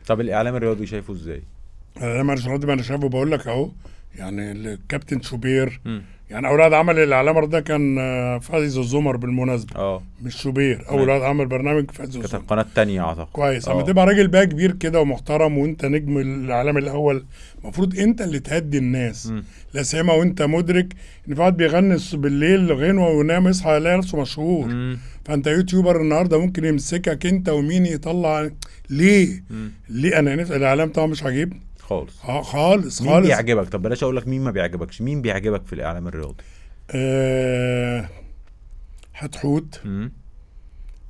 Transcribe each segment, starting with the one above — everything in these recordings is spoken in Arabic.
طب الاعلام الرياضي شايفه ازاي؟ انا مش راضي، ما انا شايفه بقول لك اهو. يعني الكابتن شوبير، مم. يعني اولاد عمل الاعلام ده كان فايز الزمر بالمناسبه، اه مش شوبير. اولاد عمل برنامج فايز كانت الزمر. القناه التانية اعتقد. كويس. اما تبقى راجل بقى كبير كده ومحترم وانت نجم الاعلام الاول، المفروض انت اللي تهدي الناس. مم. لا سيما وانت مدرك ان في واحد بيغني بالليل غنوه وينام يصحى يلاقي نفسه مشهور. مم. فانت يوتيوبر النهارده ممكن يمسكك انت ومين يطلع. ليه؟ مم. ليه انا نفسي الاعلام طبعا مش عاجبني خالص. خالص مين خالص. بيعجبك؟ طب بلاش اقول لك مين ما بيعجبكش، مين بيعجبك في الاعلام الرياضي؟ حتحوت، مم.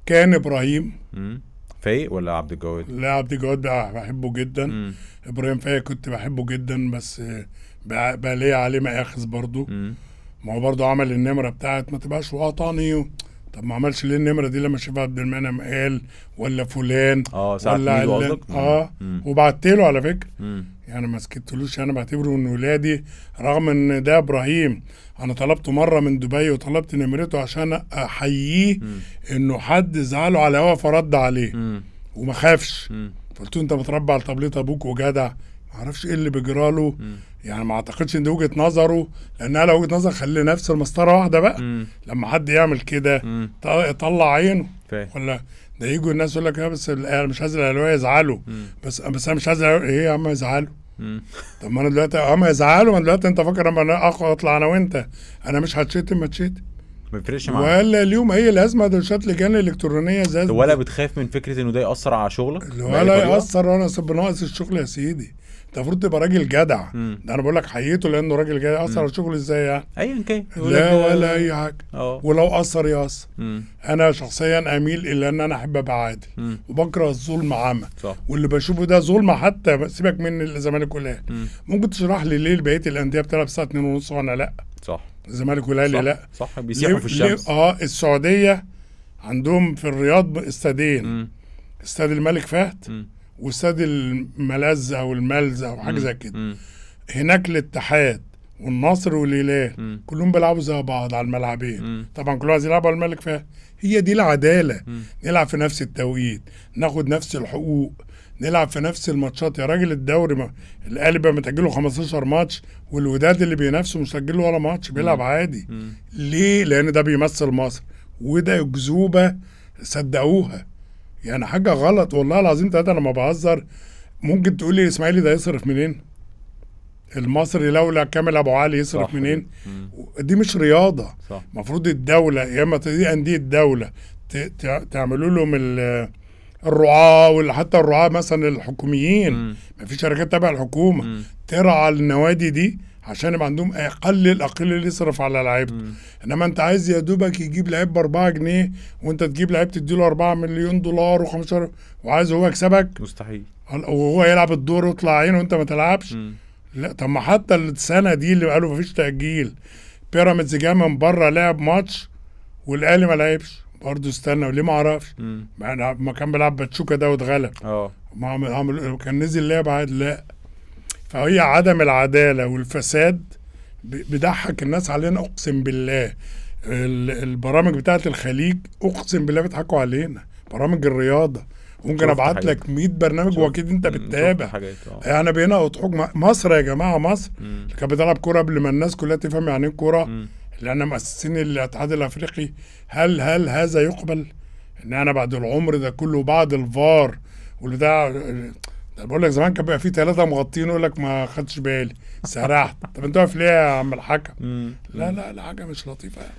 كان ابراهيم. مم. فايق ولا عبد الجواد؟ لا عبد الجواد بحبه جدا. مم. ابراهيم فايق كنت بحبه جدا، بس بقى ليه عليه مآخذ برضه. مم. ما هو برضه عمل النمره بتاعت ما تبقاش وطني. طب ما عملش ليه النمره دي لما شاف عبد المنعم قال ولا فلان ساعة ولا ميدو علان؟ قصدك؟ وبعت له على فكره. مم. يعني ما سكتلوش. انا بعتبره من ولادي، رغم ان ده ابراهيم انا طلبته مره من دبي وطلبت نمرته عشان احييه انه حد زعله على هوا فرد عليه وما خافش. قلت له انت متربى على طبليه ابوك وجدع، ما اعرفش ايه اللي بيجراله. يعني ما اعتقدش ان دي وجهه نظره، لانها لو وجهه نظر خلي نفس المسطره واحده بقى. لما حد يعمل كده يطلع عينه. ولا ده يجوا الناس يقول لك بس مش عايز الاهلاويه يزعلوا، بس انا مش عايز ايه يا عم يزعلوا. طب ما انا دلوقتي يزعلوا، ما دلوقتي انت فاكر لما انا اطلع انا وانت انا مش هتشتم ما تشتم، ما بيفرقش معاك. ولا اليوم هي الازمه دوشات لجان الالكترونيه زي ولا بتخاف من فكره انه ده ياثر على شغلك؟ ولا ياثر، وانا بناقص الشغل يا سيدي. انت المفروض تبقى راجل جدع. ده انا بقول لك حييته لانه راجل جدع. اثر على شغله ازاي يعني؟ ايا كان لا ولا اي حاجه. ولو اثر ياثر. انا شخصيا اميل الى ان انا احب ابقى عادل وبكره الظلم عامه. واللي بشوفه ده ظلم، حتى سيبك من الزمالك والاهلي. ممكن تشرح لي ليه بقيه الانديه بتلعب الساعه 2:30 وانا لا؟ صح. الزمالك والاهلي لا. صح بيسيحوا في الشمس. السعوديه عندهم في الرياض استادين، استاد الملك فهد واستاد الملاذ او الملز او حاجه زي كده. هناك الاتحاد والنصر والهلال كلهم بيلعبوا زي بعض على الملعبين. طبعا كلهم عايزين يلعبوا على الملك فهد. هي دي العداله. نلعب في نفس التوقيت، ناخد نفس الحقوق، نلعب في نفس الماتشات. يا راجل الدوري الاهلي بقى متأجله 15 ماتش، والوداد اللي بينافسوا مش مسجله ولا ماتش، بيلعب عادي. ليه؟ لان ده بيمثل مصر، وده اكذوبه صدقوها. يعني حاجه غلط والله العظيم. انا لما بهزر ممكن تقول لي الاسماعيلي ده يصرف منين؟ المصري لولا كامل ابو علي يصرف منين؟ دي مش رياضه. المفروض الدوله يا اما دي انديه الدوله تعملوا لهم الرعاة، ولا حتى الرعاة مثلا الحكوميين. ما في شركات تابعه الحكومه ترعى النوادي دي عشان يبقى عندهم اقل اللي يصرف على لعيبته. انما انت عايز يا دوبك يجيب لعيب ب4 جنيه، وانت تجيب لعيب تديله 4 مليون دولار و15، وعايز هو يكسبك. مستحيل. وهو يلعب الدور ويطلع عينه وانت ما تلعبش. لا طب ما حتى السنه دي اللي قالوا مفيش تاجيل، بيراميدز جه من بره لعب ماتش والاهلي ما لعبش برضه. استنى وليه ما اعرفش؟ ما كان بيلعب باتشوكا ده واتغلب. كان نزل لعب عادي. لا، فهي عدم العداله والفساد بيضحك الناس علينا. اقسم بالله البرامج بتاعت الخليج اقسم بالله بيضحكوا علينا. برامج الرياضه ممكن ابعت لك 100 برنامج واكيد انت بتتابع. يعني بقينا اضحوك. مصر يا جماعه، مصر اللي كانت بتلعب كوره قبل ما الناس كلها تفهم يعني ايه كوره، اللي انا مؤسسين الاتحاد الافريقي. هل هذا يقبل؟ ان انا بعد العمر ده كله، بعد الفار والبتاع، بقول لك زمان كان بيبقى في 3 مغطين يقول لك ما خدتش بالي سرحت. طب انت واقف ليه يا عم الحكم؟ لا حاجه مش لطيفه يعني.